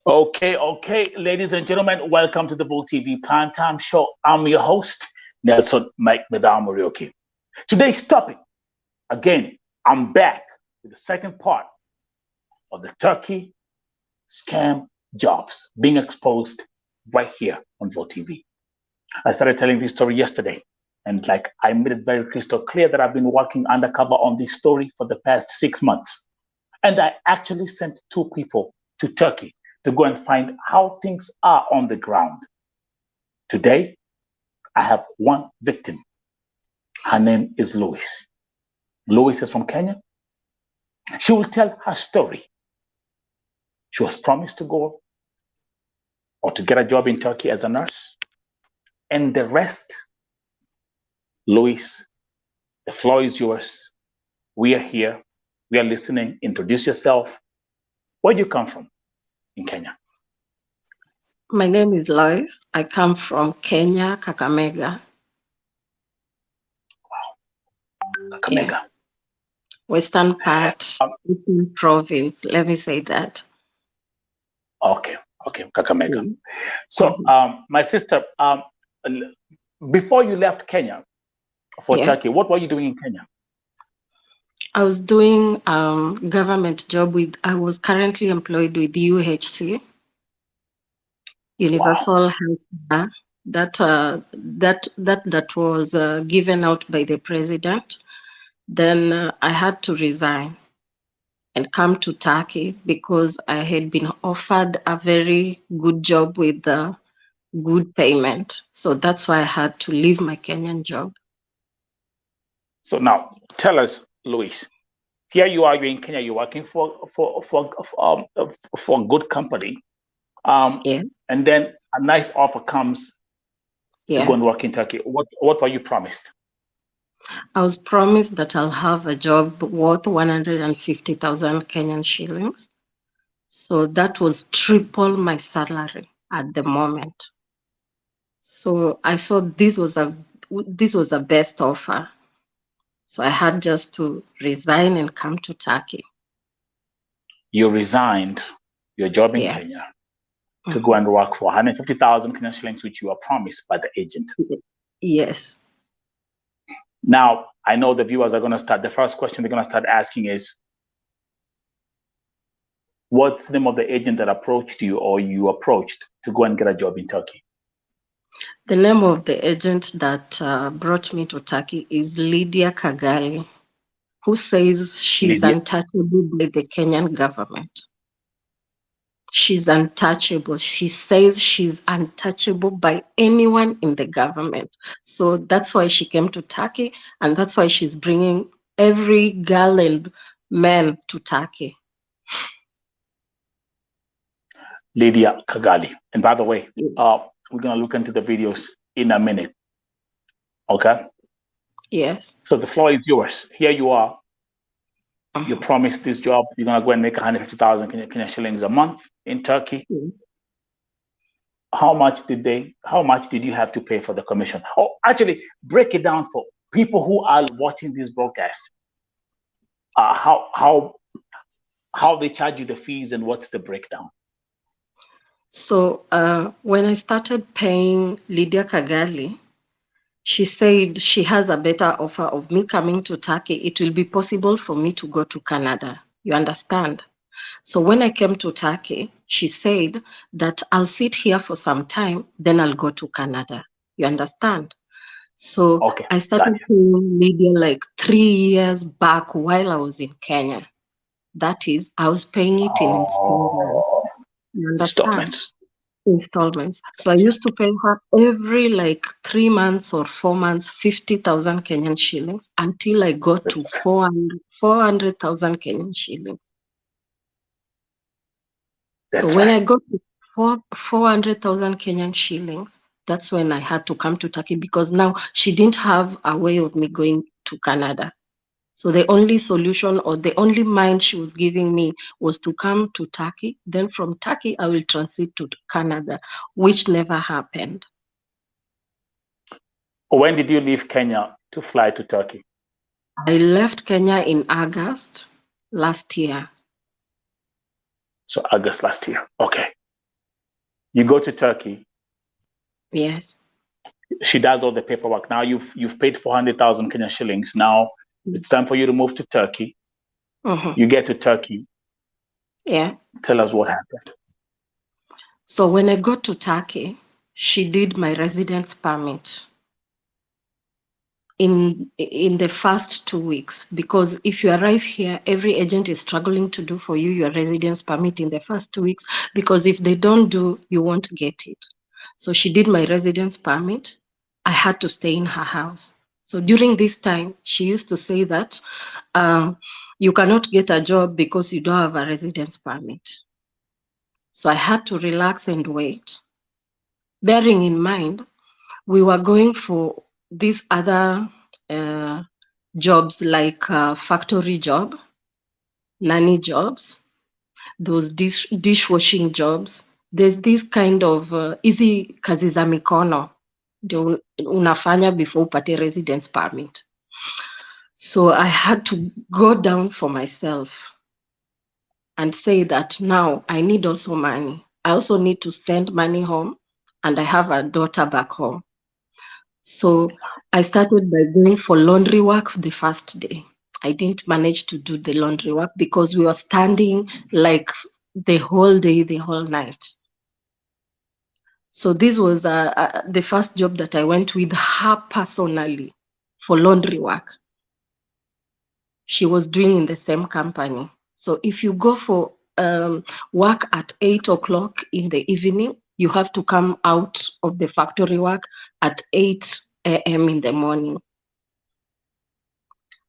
Okay, ladies and gentlemen, welcome to the Volt TV Primetime Show. I'm your host, Nelson Mike Medal Morioki. Today's topic, again, I'm back with the second part of the Turkey scam jobs being exposed right here on Volt TV. I started telling this story yesterday, and I made it very crystal clear that I've been working undercover on this story for the past 6 months. And I actually sent two people to Turkey to go and find how things are on the ground. Today, I have one victim. Her name is Loise. Loise is from Kenya. She will tell her story. She was promised to go or to get a job in Turkey as a nurse. And the rest, Loise, the floor is yours. We are here. We are listening. Introduce yourself. Where do you come from in Kenya? My name is Loise. I come from Kenya, Kakamega. Kakamega. Yeah. Western part, Eastern province. Let me say that. Okay, Kakamega. So, my sister, before you left Kenya for Turkey, what were you doing in Kenya? I was doing government job I was currently employed with UHC, Universal Health, that was given out by the president. Then I had to resign and come to Turkey because I had been offered a very good job with good payment. So that's why I had to leave my Kenyan job. So now tell us, Loise, here you are, you're in Kenya, you're working for a good company. And then a nice offer comes to go and work in Turkey. What were you promised? I was promised that I'll have a job worth 150,000 Kenyan shillings. So that was triple my salary at the moment. So I saw this was a best offer. So I had just to resign and come to Turkey. You resigned your job in Kenya to go and work for 150,000 Kenyan shillings, which you were promised by the agent. Yes. Now, I know the viewers are going to start, the first question they're going to start asking is, what's the name of the agent that approached you or you approached to go and get a job in Turkey? The name of the agent that brought me to Turkey is Lydiah Kigali, who says she's untouchable by the Kenyan government. She's untouchable. She says she's untouchable by anyone in the government. So that's why she came to Turkey, and that's why she's bringing every girl and man to Turkey. Lydiah Kigali. And by the way, we're going to look into the videos in a minute. Okay? Yes. So the floor is yours. Here you are. You promised this job. You're going to go and make 150,000 Kenyan shillings a month in Turkey. How much did you have to pay for the commission? Oh, actually, break it down for people who are watching this broadcast. How they charge you the fees and what's the breakdown? So when I started paying Lydiah Kigali, she said she has a better offer of me coming to Turkey. It will be possible for me to go to Canada. You understand? So when I came to Turkey, she said that I'll sit here for some time, then I'll go to Canada. You understand? So I started paying Lydiah like 3 years back while I was in Kenya. That is, I was paying it in installments. You understand? Installments. So I used to pay her every 3 months or 4 months, 50,000 Kenyan shillings until I got to 400,000 Kenyan shillings. So when I got to 400,000 Kenyan shillings, that's when I had to come to Turkey because now she didn't have a way of me going to Canada. So the only solution or the only mind she was giving me was to come to Turkey. Then from Turkey, I will transit to Canada, which never happened. When did you leave Kenya to fly to Turkey? I left Kenya in August last year. So August last year. Okay. You go to Turkey. Yes. She does all the paperwork. Now you've paid 400,000 Kenyan shillings. Now it's time for you to move to Turkey. You get to Turkey. Yeah. Tell us what happened. So when I got to Turkey, she did my residence permit in the first 2 weeks, because if you arrive here, every agent is struggling to do for you your residence permit in the first 2 weeks, because if they don't do, you won't get it. So she did my residence permit. I had to stay in her house. So during this time, she used to say that you cannot get a job because you don't have a residence permit. So I had to relax and wait. Bearing in mind, we were going for these other jobs like factory job, nanny jobs, those dishwashing jobs. There's this kind of hizi kazi za mikono ndio unafanya before upate residence permit. So I had to go down for myself and say that now I need also money. I also need to send money home, and I have a daughter back home. So I started by going for laundry work the first day. I didn't manage to do the laundry work because we were standing like the whole day, the whole night. So this was the first job that I went with her personally for laundry work. She was doing in the same company. So if you go for work at 8 o'clock in the evening, you have to come out of the factory work at 8 a.m. in the morning.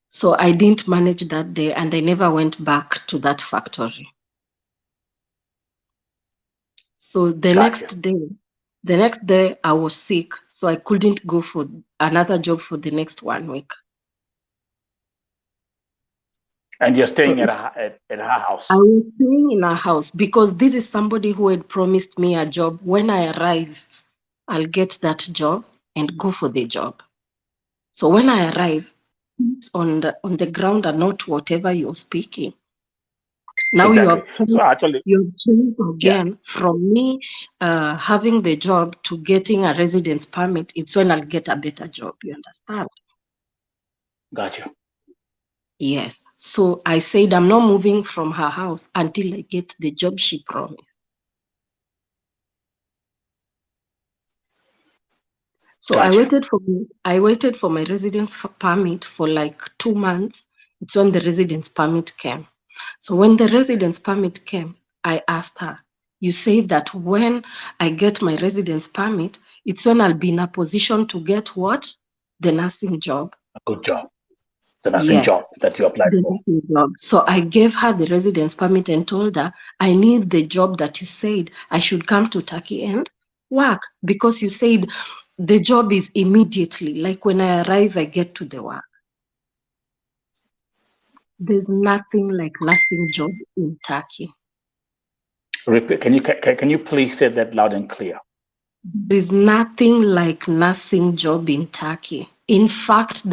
So I didn't manage that day, and I never went back to that factory. So the next day I was sick, so I couldn't go for another job for the next 1 week. And you're staying at her house? I was staying in her house because this is somebody who had promised me a job. When I arrive, I'll get that job and go for the job. So when I arrive, it's on the ground and not whatever you're speaking. Now exactly. you're changed again from me having the job to getting a residence permit. It's when I'll get a better job. You understand? Gotcha. Yes. So I said I'm not moving from her house until I get the job she promised. So gotcha. I waited for my residence permit for like 2 months. It's when the residence permit came. So when the residence permit came, I asked her, you say that when I get my residence permit, it's when I'll be in a position to get what? The nursing job. A good job. The nursing job that you applied for. Job. So I gave her the residence permit and told her, I need the job that you said I should come to Turkey and work, because you said the job is immediately. Like when I arrive, I get to the work. There's nothing like nursing job in Turkey. Repeat. Can you please say that loud and clear? There's nothing like nursing job in Turkey. In fact,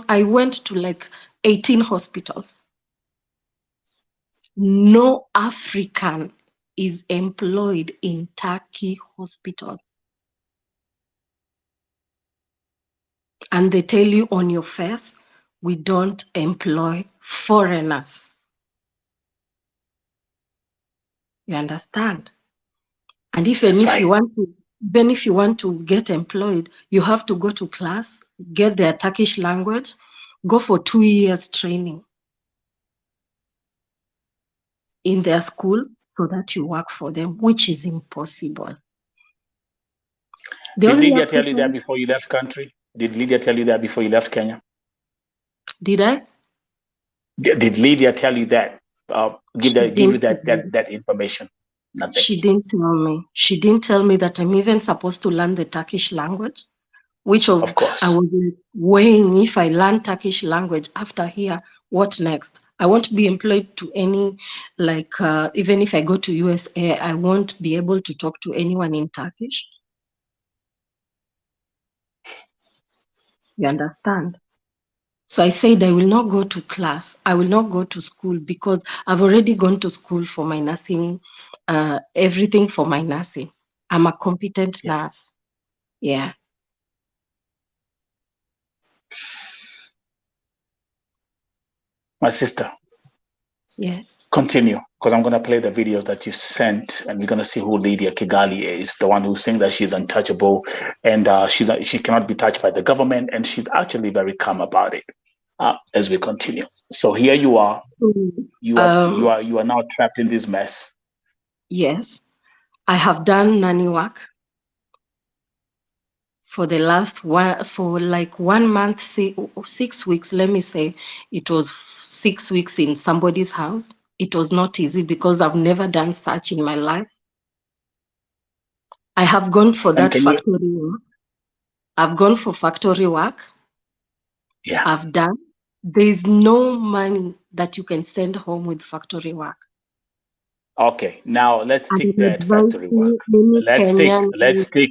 I went to like 18 hospitals. No African is employed in Turkey hospitals. And they tell you on your face, we don't employ foreigners. You understand? And even if you want to get employed, you have to go to class, get their Turkish language, go for 2 years training in their school so that you work for them, which is impossible. Did Lydia tell you that before you left country? Did Lydia tell you that before you left Kenya? Did I? Did Lydia tell you that? Give you that information? Nothing. She didn't tell me. She didn't tell me that I'm even supposed to learn the Turkish language. Of course. I was weighing, if I learn Turkish language after here, what next? I won't be employed to any, even if I go to USA, I won't be able to talk to anyone in Turkish. You understand? So I said I will not go to class. I will not go to school because I've already gone to school for my nursing, everything for my nursing. I'm a competent nurse. Yeah. My sister. Yes. Continue, because I'm going to play the videos that you sent, and we're going to see who Lydiah Kigali is, the one who's saying that she's untouchable, and she cannot be touched by the government, and she's actually very calm about it. As we continue, so here you are, you are now trapped in this mess. Yes, I have done nanny work for the last for like 1 month, 6 weeks. Let me say, it was 6 weeks in somebody's house. It was not easy because I've never done such in my life. I have gone for that factory work. I've gone for factory work. Yeah. I've done. There's no money that you can send home with factory work. Okay, now let's stick there at factory work. Let's stick.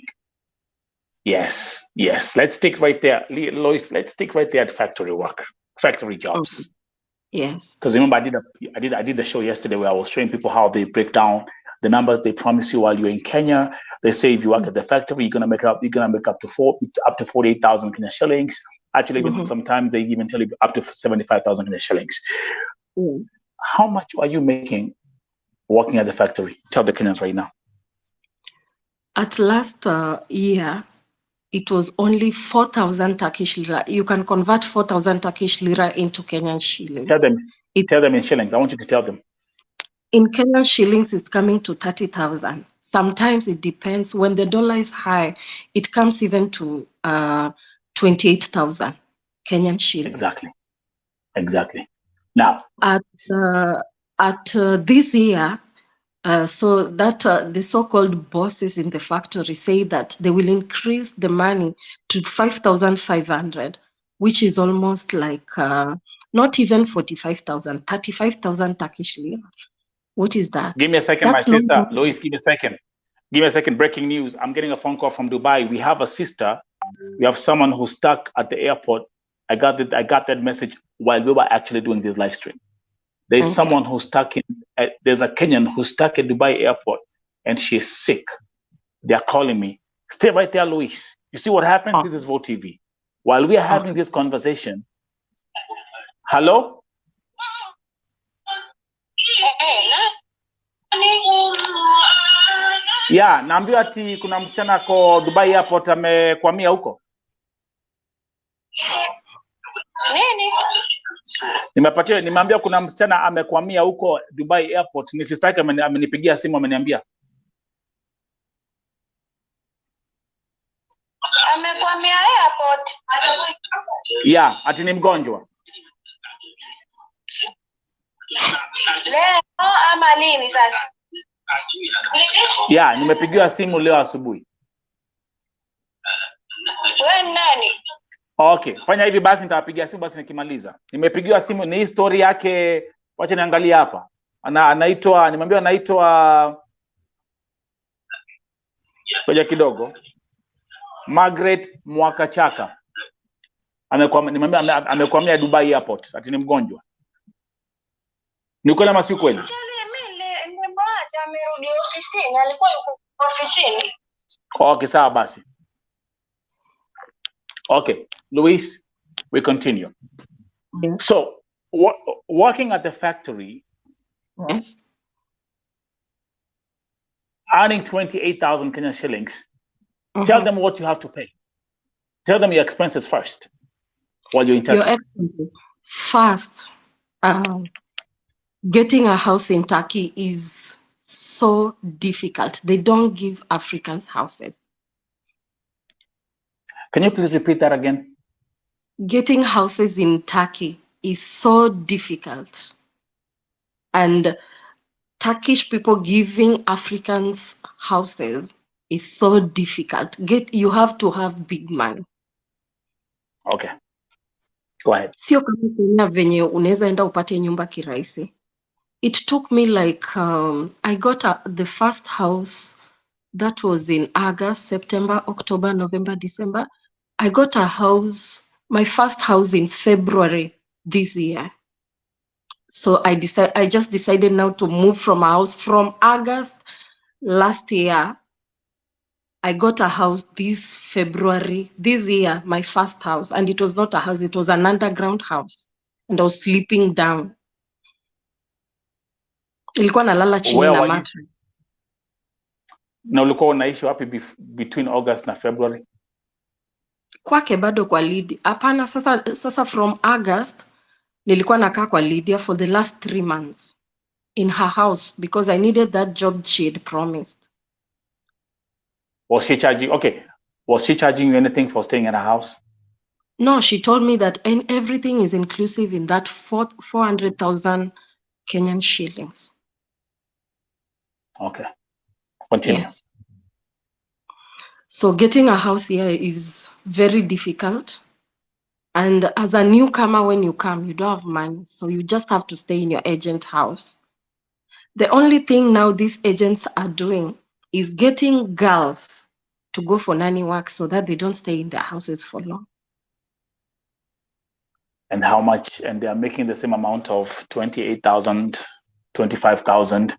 Yes, let's stick right there, Loise. Let's stick right there at factory work, factory jobs. Okay. Yes. Because remember, I did the show yesterday where I was showing people how they break down the numbers they promise you while you're in Kenya. They say if you work at the factory, you're gonna make up to 48,000 Kenya shillings. Actually, even sometimes they even tell you up to 75,000 Kenya shillings. How much are you making working at the factory? Tell the Kenyans right now. At last year, it was only 4,000 Turkish lira. You can convert 4,000 Turkish lira into Kenyan shillings. Tell them in shillings. I want you to tell them. In Kenyan shillings, it's coming to 30,000. Sometimes it depends. When the dollar is high, it comes even to 28,000 Kenyan shillings. Exactly. Now, at this year, so that the so-called bosses in the factory say that they will increase the money to 5,500, which is almost like not even 45,000, 35,000 Turkish lira. What is that? Give me a second, my sister. Loise, give me a second. Give me a second. Breaking news. I'm getting a phone call from Dubai. We have a sister. We have someone who's stuck at the airport. I got that message while we were actually doing this live stream. There's someone who's stuck there's a Kenyan who's stuck at Dubai airport and she's sick. They're calling me. Stay right there, Loise. You see what happens? This is Vote TV. While we are having this conversation, hello? Yeah, naambiwa ati kuna msichana ko Dubai airport amekwamia huko. Nini? Nimeambia kuna msichana amekwamia huko Dubai airport. Ni sister yake amenipigia simu ameniambia. Amekwamia airport? Yeah, ati ni mgonjwa. Leo ama lini sasa? Yeah, nimepigiwa simu leo asubuhi. Wewe nani? Okay, fanya hivi basi nitawapigia simu basi nikimaliza. Nimepigiwa simu ni story yake, wacha niangalie hapa. Nimeambiwa anaitwa ngoja kidogo. Margaret Mwakachaka. Nimeambiwa amekwamia Dubai airport, ati ni mgonjwa. Ni kweli ama si kweli? Nimemwacha amerudi ofisini, alikuwa yuko ofisini. Okay, sawa basi. Okay, Loise, we continue. Yes. So, working at the factory, yes, earning 28,000 Kenyan shillings, tell them what you have to pay. Tell them your expenses first while you're in Turkey. Your expenses first. Getting a house in Turkey is so difficult. They don't give Africans houses. Can you please repeat that again? Getting houses in Turkey is so difficult. And Turkish people giving Africans houses is so difficult. You have to have big money. Okay. Go ahead. Sio kama Kenya venye unaweza enda upate nyumba kirahisi. It took me like I got the first house that was in August, September, October, November, December. I got a house, my first house in February this year. So I just decided now to move from a house from August last year I got a house this February, this year, my first house. And it was not a house, it was an underground house. And I was sleeping down. Nilikuwa nalala chini Where na were you? mattress. Na ulikuwa unaishi wapi between August na February? Kwake bado kwa Lydia. Hapana, sasa from August nilikuwa nakaa kwa Lydia for the last 3 months in her house because I needed that job she had promised. Was she charging? Okay. Was she charging you anything for staying in a house? No, she told me that everything is inclusive in that 400,000 Kenyan shillings. Okay. Continue. Yes. So getting a house here is very difficult. And as a newcomer, when you come, you don't have money. So you just have to stay in your agent house. The only thing now these agents are doing is getting girls to go for nanny work so that they don't stay in their houses for long. And how much? And they are making the same amount of 28,000, 25,000.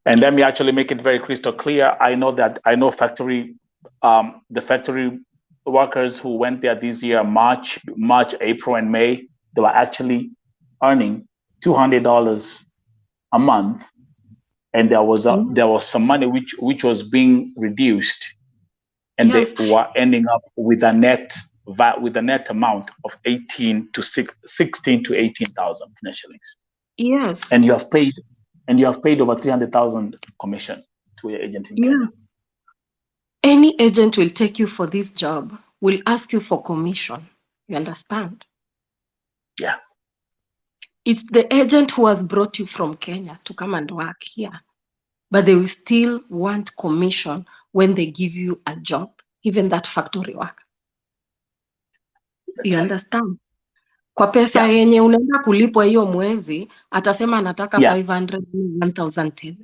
And let me actually make it very crystal clear. I know factory, the factory workers who went there this year, March, April, and May, they were actually earning $200 a month, and there was some money which was being reduced, and Yes. they were ending up with a net amount of 16 to 18,000 shillings. Yes. And you have paid over 300,000 commission to your agent in Kenya. Yes. Any agent will take you for this job, will ask you for commission. You understand? Yeah. It's the agent who has brought you from Kenya to come and work here. But they will still want commission when they give you a job, even that factory work. You understand? Kwa pesa yenye unaenda kulipwa hiyo mwezi, atasema anataka 500, 1,000 tele.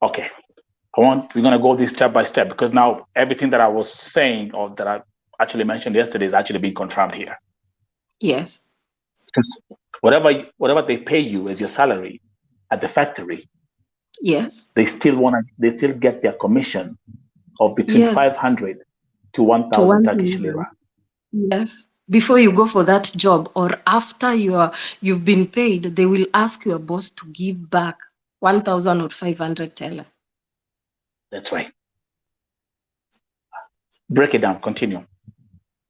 Okay. We're going to go this step by step because now everything that I was saying or that I actually mentioned yesterday is actually being confirmed here. Yes. Whatever they pay you as your salary at the factory, yes, they still get their commission of between 500 to 1,000 Turkish lira. Yes. Before you go for that job or after you've been paid, they will ask your boss to give back 1,000 or 500 tele. That's right. Break it down. Continue,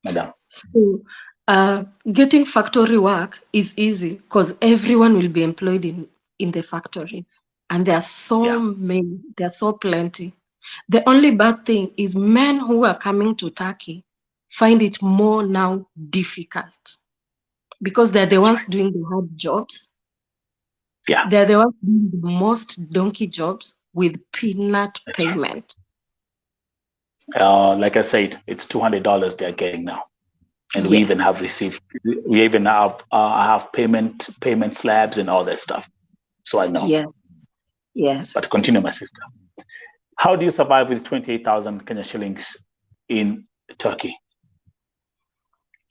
madam. So, getting factory work is easy because everyone will be employed in the factories, and there are so many. There are so plenty. The only bad thing is men who are coming to Turkey find it more now difficult because they're the ones doing the hard jobs. Yeah, they're the ones doing the most donkey jobs with peanut payment. Like I said, it's $200 they're getting now, and we even have I have payment slabs and all that stuff. So I know. Yes. But continue, my sister. How do you survive with 28,000 Kenya shillings in Turkey?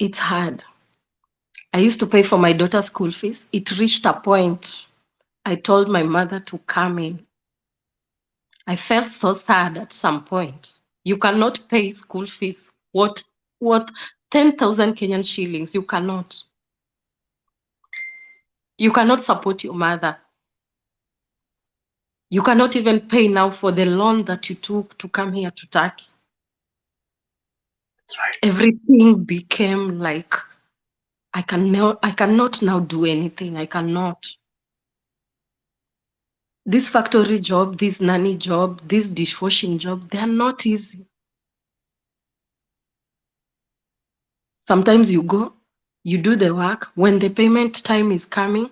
It's hard. I used to pay for my daughter's school fees. It reached a point I told my mother to come in. I felt so sad at some point. You cannot pay school fees. What 10,000 Kenyan shillings? You cannot. You cannot support your mother. You cannot even pay now for the loan that you took to come here to Turkey. That's right. Everything became like, I cannot now do anything. I cannot. This factory job, this nanny job, this dishwashing job, they are not easy. Sometimes you go, you do the work. When the payment time is coming,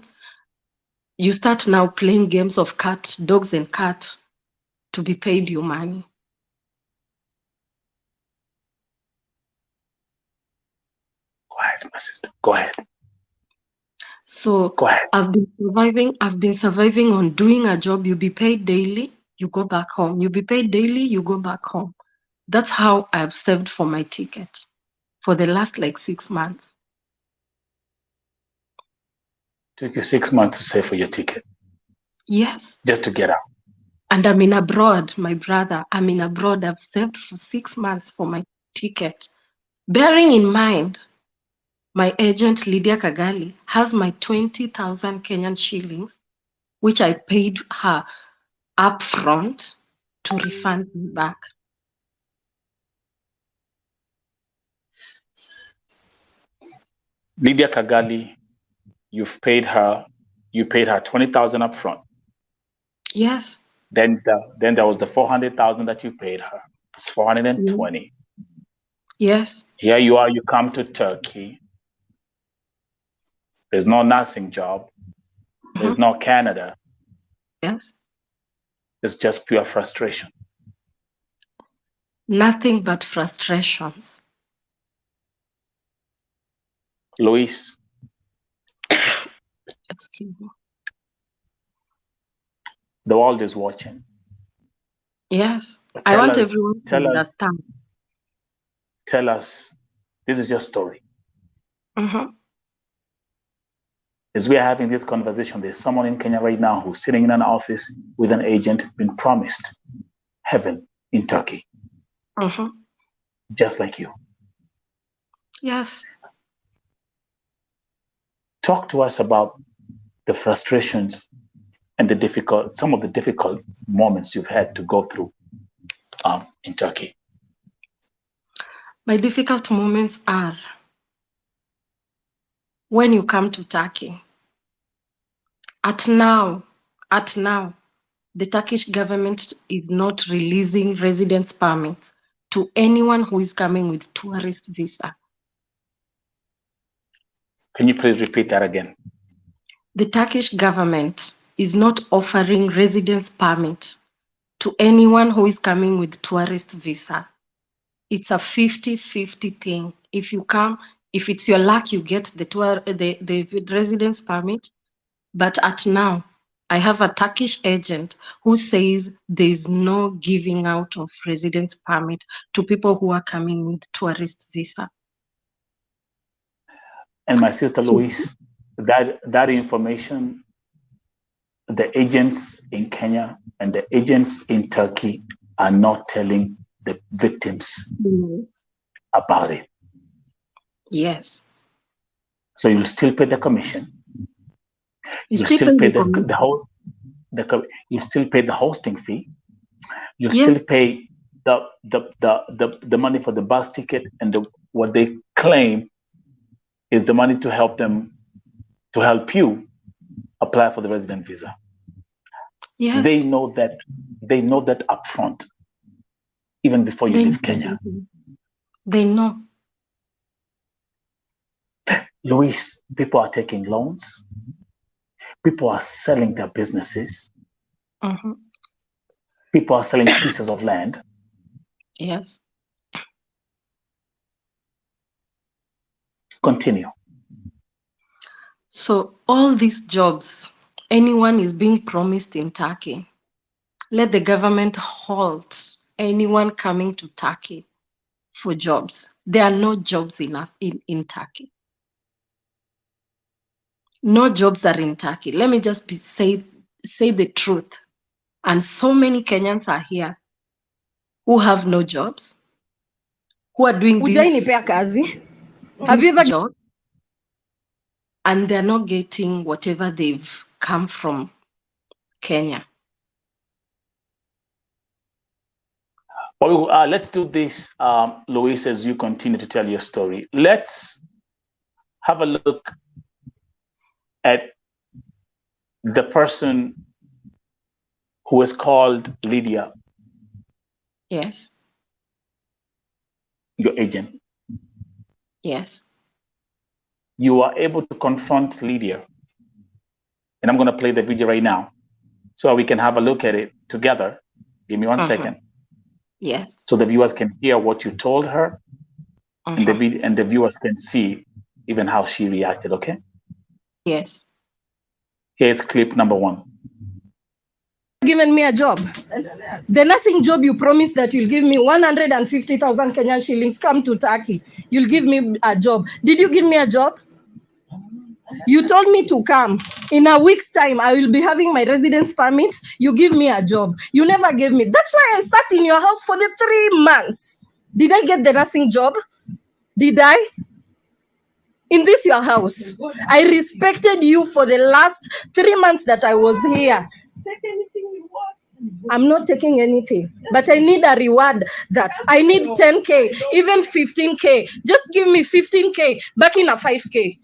you start now playing games of dogs and cat to be paid your money. Go ahead, my sister. Go ahead. So go ahead. I've been surviving on doing a job. You be paid daily, you go back home. You be paid daily, you go back home. That's how I've saved for my ticket for the last 6 months. Took you 6 months to save for your ticket? Yes. Just to get out? And I'm in abroad, my brother. I'm in abroad. I've saved for 6 months for my ticket. Bearing in mind, my agent, Lydiah Kigali, has my 20,000 Kenyan shillings, which I paid her upfront to refund me back. Lydiah Kigali, you paid her 20,000 up front. Yes. Then there was the 400,000 that you paid her. It's 420. Yes. Here you are, you come to Turkey. There's no nursing job. There's no Canada. Yes. It's just pure frustration. Nothing but frustrations. Loise. Excuse me. The world is watching. Yes. I want everyone to understand. Tell us, this is your story. As we are having this conversation, there's someone in Kenya right now who's sitting in an office with an agent being promised heaven in Turkey. Just like you. Yes. Talk to us about the frustrations and some of the difficult moments you've had to go through in Turkey. My difficult moments are when you come to Turkey. At now, the Turkish government is not releasing residence permits to anyone who is coming with tourist visa. Can you please repeat that again? The Turkish government is not offering residence permit to anyone who is coming with tourist visa. It's a 50-50 thing. If you come, if it's your luck, you get the residence permit. But at now, I have a Turkish agent who says there's no giving out of residence permit to people who are coming with tourist visa. And my sister Loise, that information, the agents in Kenya and the agents in Turkey are not telling the victims about it. Yes. So you'll still pay the commission. You'll still pay you still pay the hosting fee. You'll still pay the money for the bus ticket and what they claim is the money to help you apply for the resident visa. Yes. They know that upfront, even before you leave Kenya. They know. Loise, people are taking loans. People are selling their businesses. People are selling pieces of land. Yes. Continue. So all these jobs, anyone is being promised in Turkey. Let the government halt anyone coming to Turkey for jobs. There are no jobs enough in Turkey. No jobs are in Turkey. Let me just say the truth. And so many Kenyans are here who have no jobs, who are doing this Have you ever job, and they're not getting whatever they've come from Kenya. Well, let's do this, Loise, as you continue to tell your story. Let's have a look at the person who is called Lydiah. Yes. Your agent. Yes. You are able to confront Lydiah. And I'm going to play the video right now so we can have a look at it together. Give me 1 second. Yes. So the viewers can hear what you told her, and the viewers can see even how she reacted, okay? Yes. Here's clip number 1. Given me a job. The nursing job you promised that you'll give me 150,000 Kenyan shillings, come to Turkey. You'll give me a job. Did you give me a job? You told me to come. In a week's time, I will be having my residence permit. You give me a job. You never gave me. That's why I sat in your house for the 3 months. Did I get the nursing job? Did I? In this your house. I respected you for the last 3 months that I was here. Take anything you want. I'm not taking anything, but I need a reward. That I need 10K, even 15K. Just give me 15K, back in a 5K.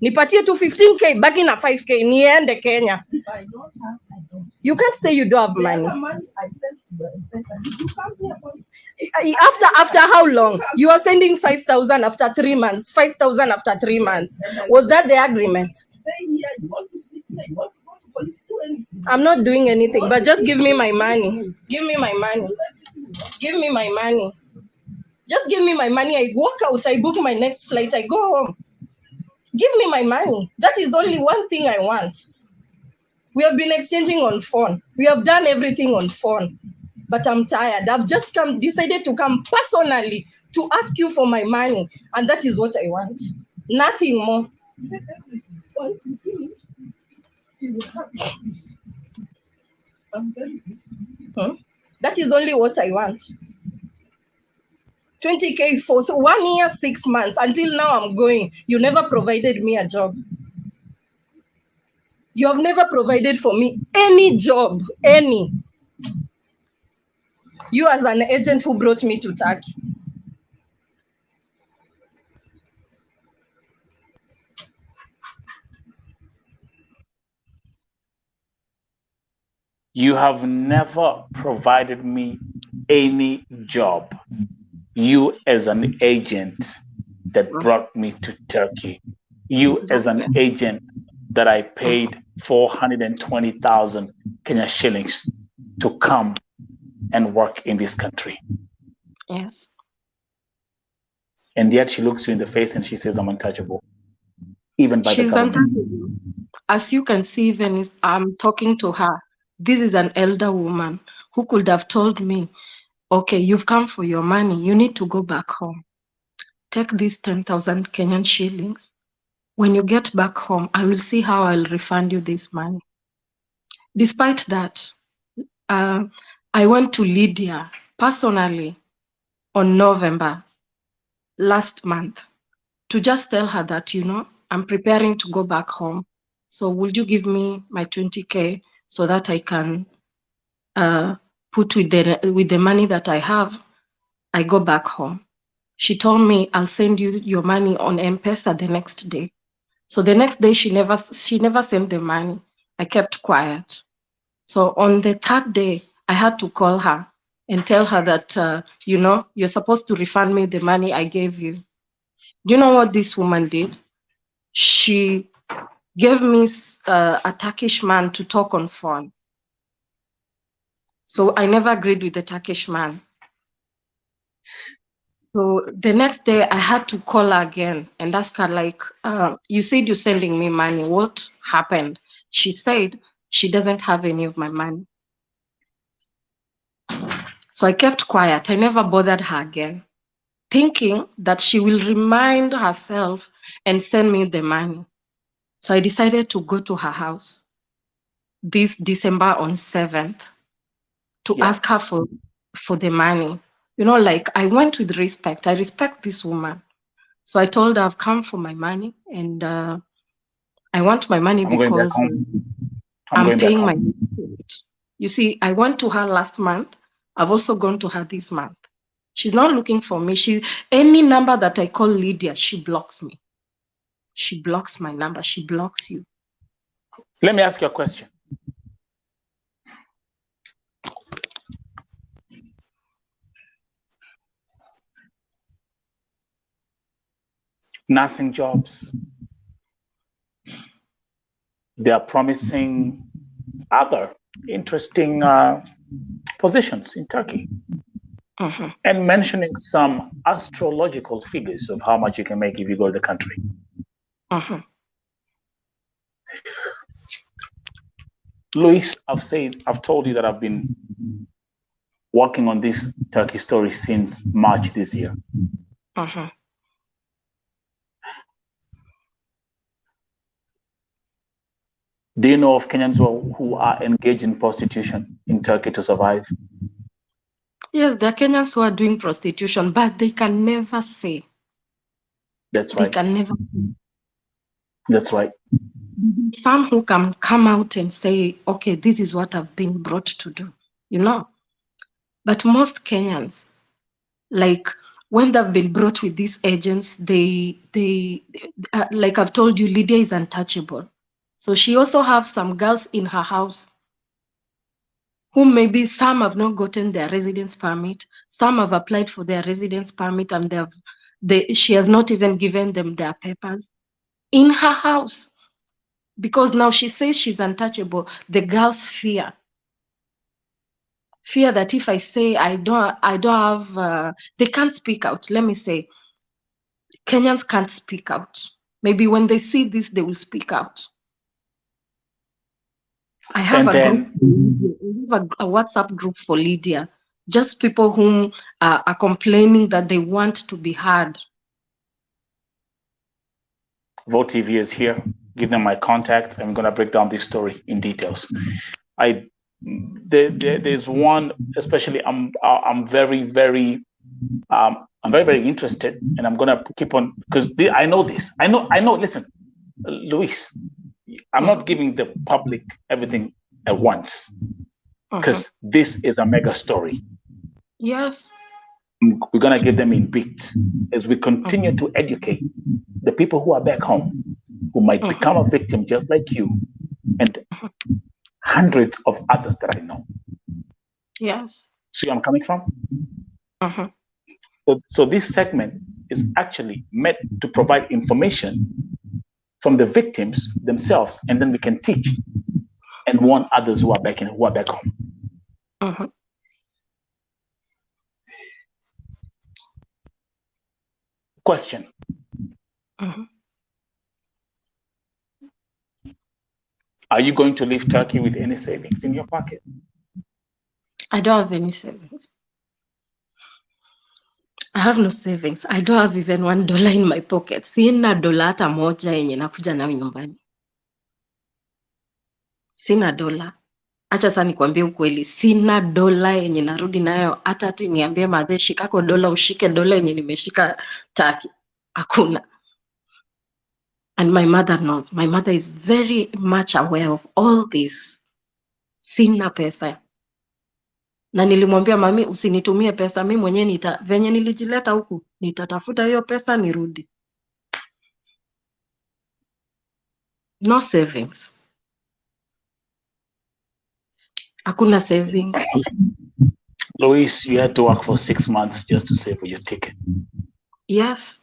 Nipatie to 15K, back in a 5K. Niende Kenya. If I don't have, I don't. You can't say you don't have The money. other money I sent to your investor. Did you come here for it? After how long? You are sending 5,000 after 3 months, 5,000 after 3 months. Was that the agreement? Stay here. You want to sleep here. You want to go to police, do anything. I'm not doing anything, but just give me my money. Give me my money. Give me my money. Just give me my money. I walk out. I book my next flight. I go home. Give me my money. That is only one thing I want. We have been exchanging on phone. We have done everything on phone. But I'm tired. I've just decided to come personally to ask you for my money. And that is what I want. Nothing more. Get everything. Once you finish, you will have this. I'm very busy. That is only what I want. 20K for 1 year, 6 months. Until now I'm going. You never provided me a job. You have never provided for me any job, any. You as an agent who brought me to Turkey. You have never provided me any job. You as an agent that brought me to Turkey. You as an agent that I paid 420,000 Kenya shillings to come and work in this country. Yes. And yet she looks you in the face and she says, I'm untouchable. Even by She's the government. untouchable. As you can see, even as I'm talking to her, this is an elder woman who could have told me, okay, you've come for your money. You need to go back home. Take these 10,000 Kenyan shillings. When you get back home, I will see how I'll refund you this money. Despite that, I went to Lydia personally on November last month to just tell her that, I'm preparing to go back home. So would you give me my 20K so that I can put with the money that I have, I go back home. She told me, I'll send you your money on M-Pesa the next day. So the next day, she never sent the money. I kept quiet. So on the third day, I had to call her and tell her that, you're supposed to refund me the money I gave you. Do you know what this woman did? She gave me a Turkish man to talk on phone. So I never agreed with the Turkish man. So the next day I had to call her again and ask her, like, you said you're sending me money. What happened? She said she doesn't have any of my money. So I kept quiet. I never bothered her again, thinking that she will remind herself and send me the money. So I decided to go to her house this December on 7th to ask her for the money. Like, I went with respect. I respect this woman. So I told her I've come for my money and I want my money because I'm paying my rent. You see, I went to her last month. I've also gone to her this month. She's not looking for me. Any number that I call Lydia, she blocks me. She blocks my number. She blocks you. Let me ask you a question. Nursing jobs. They are promising other interesting positions in Turkey. And mentioning some astrological figures of how much you can make if you go to the country. Loise, I've told you that I've been working on this Turkey story since March this year. Do you know of Kenyans who are engaged in prostitution in Turkey to survive? Yes, there are Kenyans who are doing prostitution, but they can never say. That's They right. can never say. That's right. Some who can come out and say, okay, this is what I've been brought to do, you know. But most Kenyans, like when they've been brought with these agents, they like I've told you, Lydia is untouchable. So she also has some girls in her house who maybe some have not gotten their residence permit, some have applied for their residence permit and she has not even given them their papers in her house. Because now she says she's untouchable. The girls fear that if I say I don't have, they can't speak out. Let me say, Kenyans can't speak out. Maybe when they see this, they will speak out. I have a WhatsApp group for Lydia. Just people whom are complaining that they want to be heard. Vote TV is here. Give them my contact. I'm gonna break down this story in details. There's one, especially I'm very interested, and I'm gonna keep on because I know this. I know. Listen, Luis, I'm not giving the public everything at once because this is a mega story. Yes. We're gonna give them in bits as we continue to educate the people who are back home who might become a victim just like you and hundreds of others that I know. Yes. See where I'm coming from? So this segment is actually meant to provide information from the victims themselves, and then we can teach and warn others who are back home. Question. Are you going to leave Turkey with any savings in your pocket? I don't have any savings. I have no savings. I don't have even $1 in my pocket. Sina dola hata moja yenye nakuja nayo nyumbani. Sina dola. Acha sasa nikwambie ukweli, sina dola yenye narudi nayo hata ati niambie madhe shikako dola ushike dola yenye nimeshika Turkey. Hakuna. And my mother knows. My mother is very much aware of all this. Sina pesa. Na nilimwambia mami usinitumie pesa, mimi mwenyewe venye nilijileta huku nitatafuta hiyo pesa nirudi. No savings. Hakuna savings. Loise, you had to work for 6 months just to save for your ticket. Yes.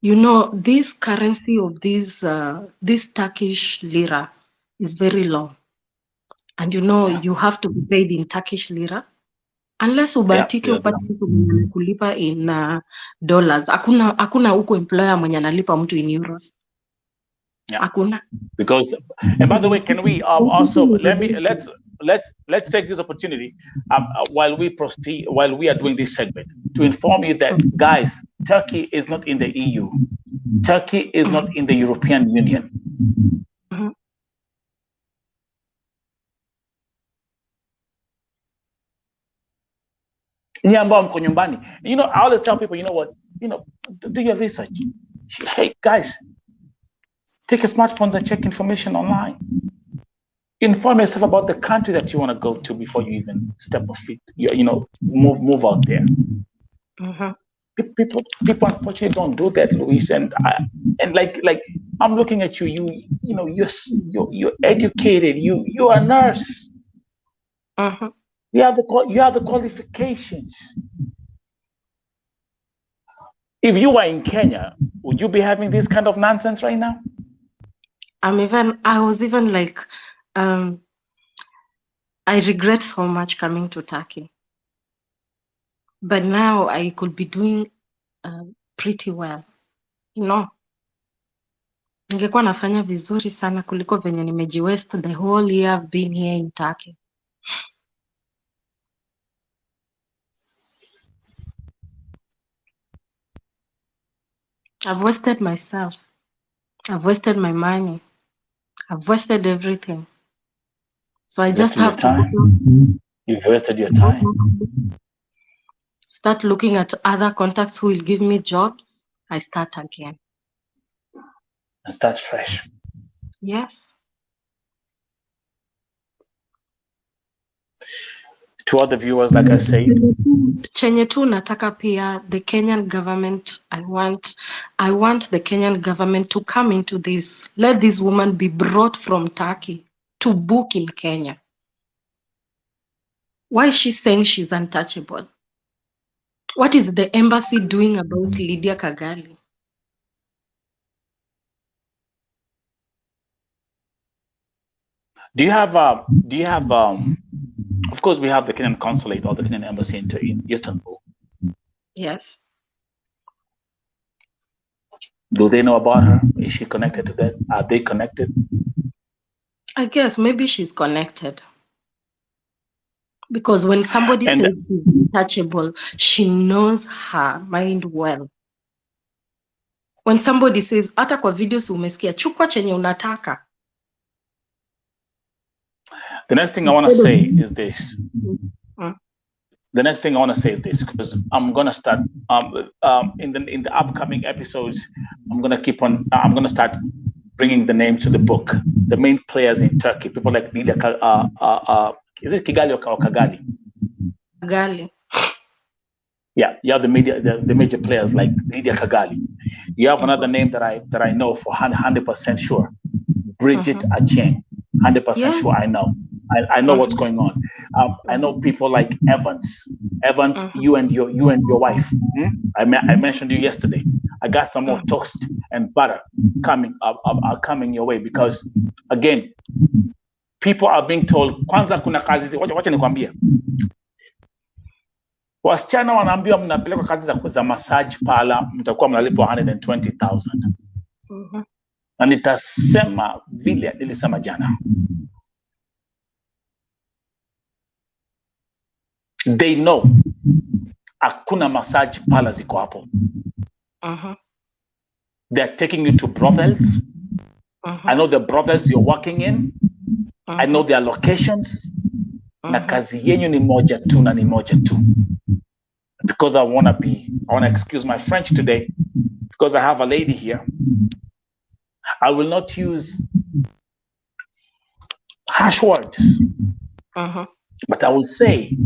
You know, this currency of this Turkish lira is very low. And you know, you have to be paid in Turkish lira. Unless ubatike upate mtu mwenye kulipa in dollars. Hakuna huko employer mwenye analipa mtu in euros. Hakuna. Because, and by the way, can we also let's take this opportunity while we are doing this segment to inform you that guys, Turkey is not in the EU. Turkey is not in the European Union. You know, I always tell people, you know what, do your research. Hey guys, take your smartphones and check information online. Inform yourself about the country that you want to go to before you even step off feet. Move out there. People unfortunately don't do that, Luis. And like I'm looking at you. You're educated. You're a nurse. You have the qualifications. If you were in Kenya, would you be having this kind of nonsense right now? I was even like, I regret so much coming to Turkey. But now I could be doing pretty well. You know, ningekuwa nafanya vizuri sana kuliko venye nimejiwest the whole year I've been here in Turkey. I've wasted myself. I've wasted my money. I've wasted everything. So I You've just wasted your have to time. You've wasted your time. start looking at other contacts who will give me jobs. I start again. And start fresh. Yes. To other viewers, like I said, Chenye tu nataka pia the Kenyan government, I want the Kenyan government to come into this. Let this woman be brought from Turkey to book in Kenya. Why is she saying she's untouchable? What is the embassy doing about Lydiah Kigali? do you have of course we have the Kenyan consulate or the Kenyan embassy in Istanbul. Yes. Do they know about her? Is she connected to that? Are they connected? I guess maybe she's connected. Because when somebody And says she's untouchable, she knows her mind well. When somebody says, hata kwa videos umesikia, chukua chenye unataka. the next thing I want to say is this. The next thing I want to say is this, because I'm gonna start in the upcoming episodes. I'm gonna start bringing the names to the book, the main players in Turkey, people like Lydiah, is it Kigali or Kigali? Kigali. Yeah, you have the major players like Lydiah Kigali. You have another name that I know for 100% sure, Bridget Acheng. 100% sure I know. I know what's going on. I know people like Evans. Evans, you and your wife. I mentioned you yesterday. I got some more toast and butter coming your way, because again, people are being told kwanza kuna kazi. Wacha nikwambie, wasichana wanaambiwa mnapelekwa kazi za massage parlor, mtakuwa mnalipwa 120,000. Na nitasema vile nilisema jana, they know hakuna massage parlor ziko hapo. They're taking you to brothels. I know the brothels you're working in. I know their locations. Na kazi yenyu ni moja tu na ni moja tu. Because I want to excuse my French today, because I have a lady here. I will not use harsh words, but I will say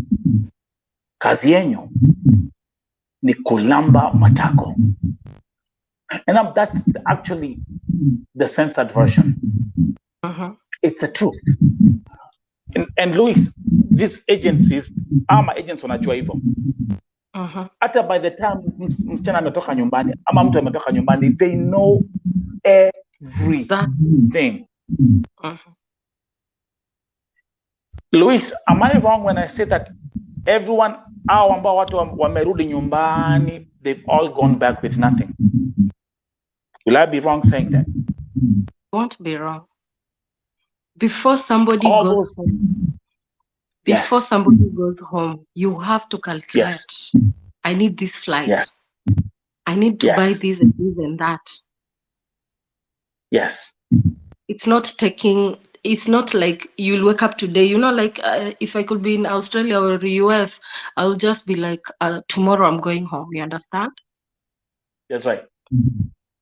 kazi yenyu ni kulamba matako. And that's actually the censored version. It's the truth. And Loise, these agencies, ama agents wanajua hivyo. Hata by the time msichana ametoka nyumbani ama mtu ametoka nyumbani, they know everything. Loise, am I wrong when I say that everyone, hao ambao watu wamerudi nyumbani, they've all gone back with nothing? Will I be wrong saying that? Won't be wrong. Before somebody goes home, you have to calculate. Yes. I need this flight. Yes. I need to buy this and this and that. Yes. It's not like you'll wake up today, like if I could be in Australia or the US, I'll just be like, tomorrow I'm going home. You understand? That's right.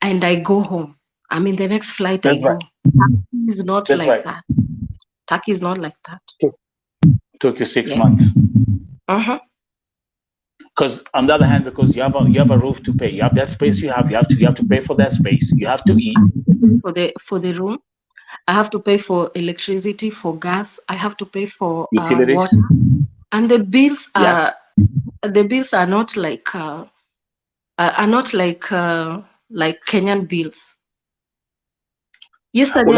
And I go home. I mean, the next flight That's I right. go. Turkey is not That's like right. that. Turkey is not like that. Took you 6 months. Because on the other hand, because you have a roof to pay, you have that space. You have to pay for that space. You have to eat for the room. I have to pay for electricity, for gas. I have to pay for utilities, water, and the bills are not like like Kenyan bills. Yesterday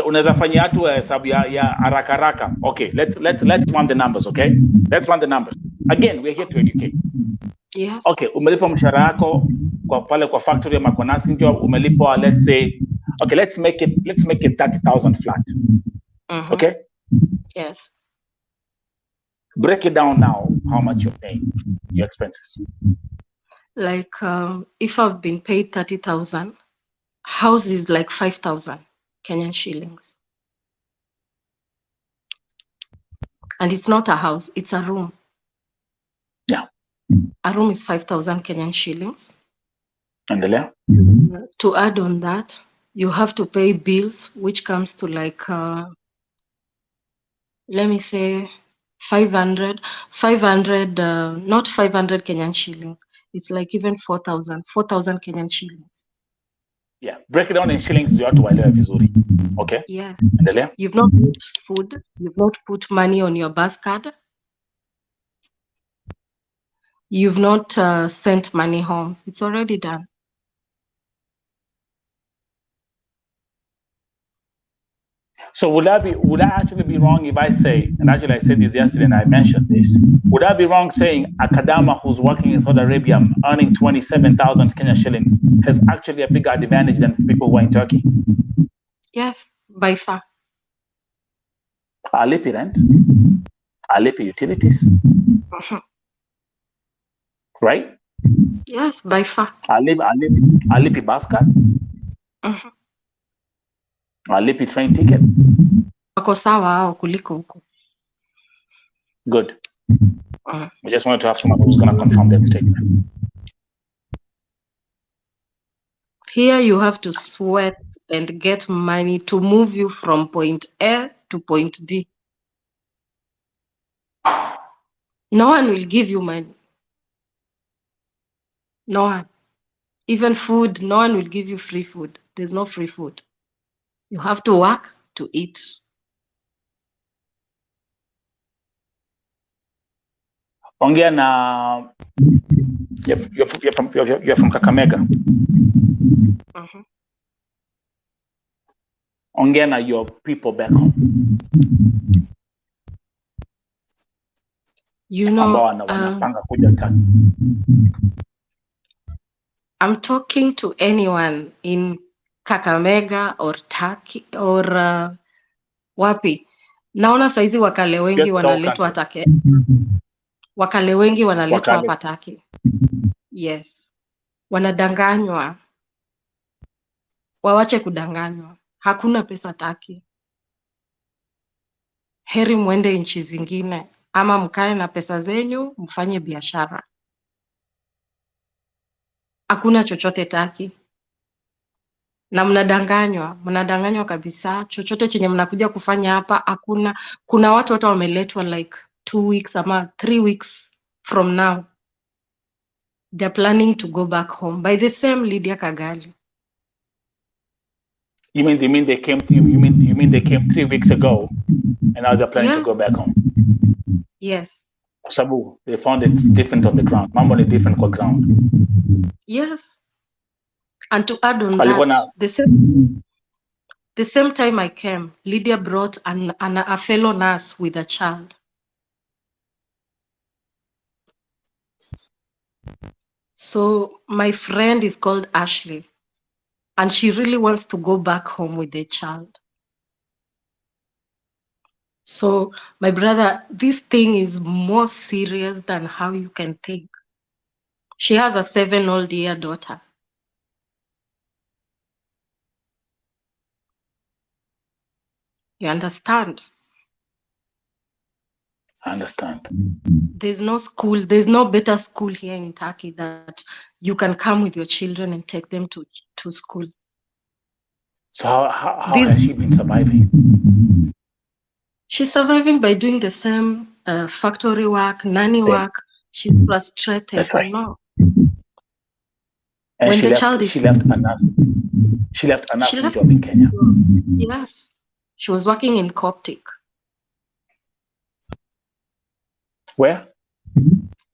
unaweza fanya tu hesabu ya haraka haraka. Okay, let's run the numbers. Okay, let's run the numbers. Again, we're here to educate. Yes. Okay, umelipa mshahara yako kwa factory ya Makonasi job, umelipa, let's say, okay, let's make it 30,000 flat. Okay? Yes. Break it down now, how much you're paying, your expenses. Like if I've been paid 30,000, house is like 5,000 Kenyan shillings. And it's not a house, it's a room. Yeah. A room is 5,000 Kenyan shillings. Endelea. To add on that, you have to pay bills, which comes to like, let me say 500, not 500 Kenyan shillings. It's like even 4,000 Kenyan shillings. Yeah. Break it down in shillings ndio watu waelewe vizuri. Okay? Yes. Endelea. You've not put food, you've not put money on your bus card. You've not sent money home. It's already done. So would I actually be wrong if I say, and actually I said this yesterday and I mentioned this, would I be wrong saying a Kadama who's working in Saudi Arabia earning 27,000 Kenya shillings has actually a bigger advantage than people who are in Turkey? Yes, by far. Alipi rent, Alipi utilities, right? Yes, by far. Alipi bus card, Alipi train ticket. Wako sawa hao kuliko huko. Good. I just wanted to have someone who's going to confirm that statement. Here you have to sweat and get money to move you from point A to point B. No one will give you money. No one. Even food, no one will give you free food. There's no free food. You have to work to eat. Ongea na you're from Kakamega. Ongea na your people back home. You know, wanapanga kuja Turkey. I'm talking to anyone in Kakamega or Turkey or wapi. Naona saizi wakale wengi wanaletwa Turkey. Wakale wengi wanaletwa hapa Turkey. Yes. Wanadanganywa. Wawache kudanganywa. Hakuna pesa Turkey. Heri mwende nchi zingine ama mkae na pesa zenyu mfanye biashara. Hakuna chochote Turkey. Na mnadanganywa kabisa. Chochote chenye mnakuja kufanya hapa hakuna. Kuna watu hata wameletwa like 2 weeks ama 3 weeks from now. They're planning to go back home by the same Lydiah Kigali. You mean they came to you mean they came 3 weeks ago and now they're planning to go back home? Yes. Sabu, they found it's different on the ground. Mambo ni different kwa ground. Yes. And to add on that, the same time I came, Lydia brought a fellow nurse with a child. So my friend is called Ashley, and she really wants to go back home with the child. So my brother, this thing is more serious than how you can think. She has a 7-year-old daughter. You understand? I understand. There's no school, there's no better school here in Turkey that you can come with your children and take them to school. So how has she been surviving? She's surviving by doing the same factory work, nanny work. She's frustrated. That's right. No. And she left a nursing job in Kenya. Yes. She was working in Coptic. Where?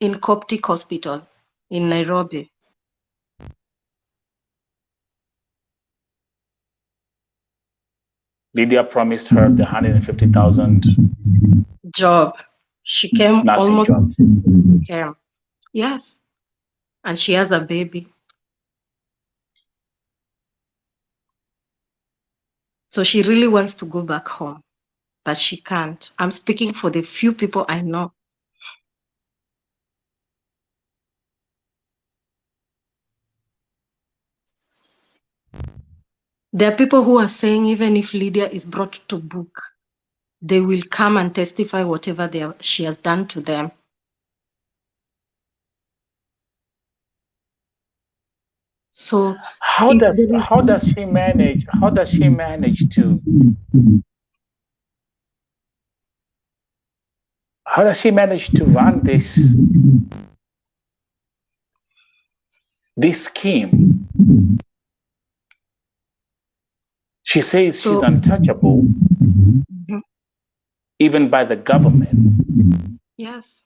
In Coptic Hospital in Nairobi. Lydia promised her the 150,000 job. She came almost came. Yes. And she has a baby. So she really wants to go back home, but she can't. I'm speaking for the few people I know. There are people who are saying even if Lydia is brought to book, they will come and testify whatever she has done to them. So how does she manage to run this scheme? She says she's untouchable, even by the government. Yes.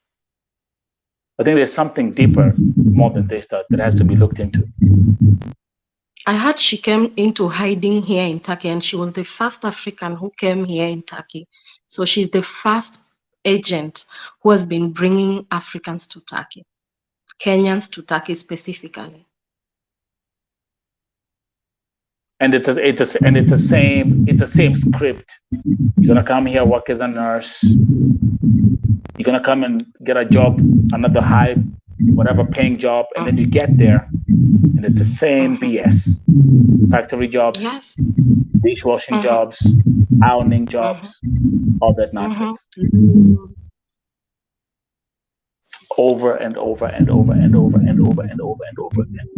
I think there's something deeper, more than this, that has to be looked into. I heard she came into hiding here in Turkey, and she was the first African who came here in Turkey. So she's the first agent who has been bringing Africans to Turkey, Kenyans to Turkey specifically. And it's the same script. You're gonna come here, work as a nurse. You're gonna come and get a job, another high, whatever paying job, and then you get there, and it's the same BS. Factory jobs, yes, dishwashing jobs, ironing jobs, all that nonsense. Over and over and over and over and over and over and over again.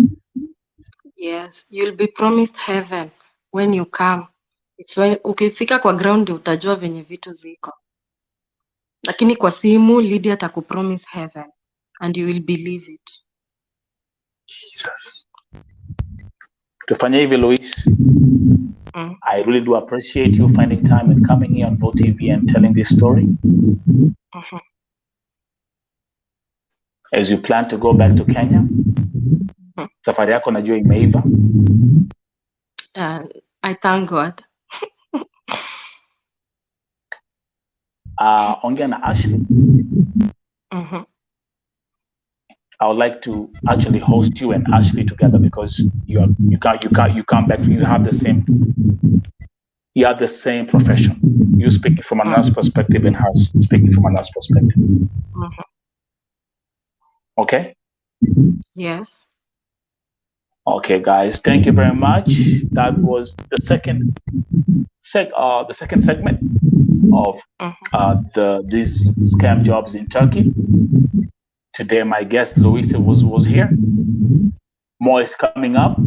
Yes, you'll be promised heaven when you come. It's when ukifika kwa ground utajua venye vitu ziko. Lakini kwa simu Lydia atakupromise heaven and you will believe it. Jesus. Tufanye hivi, Loise. I really do appreciate you finding time and coming here on Vote TV and telling this story. As you plan to go back to Kenya, safari yako najua imeiva. I thank God. Ongea na Ashley. I would like to actually host you and Ashley together, because you come back. You have the same profession. You speaking from a nurse perspective and her speaking from a nurse perspective. Okay. Yes. Okay, guys. Thank you very much. That was the second segment of these scam jobs in Turkey. Today, my guest Loise was here. More is coming up.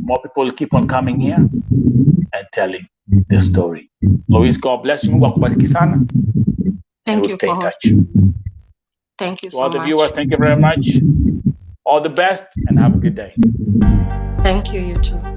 More people keep on coming here and telling their story. Loise, God bless you. Mungu akubariki sana. Thank you stay for in touch. hosting. Thank you To all so the much. viewers, thank you very much. All the best and have a good day. Thank you, you too.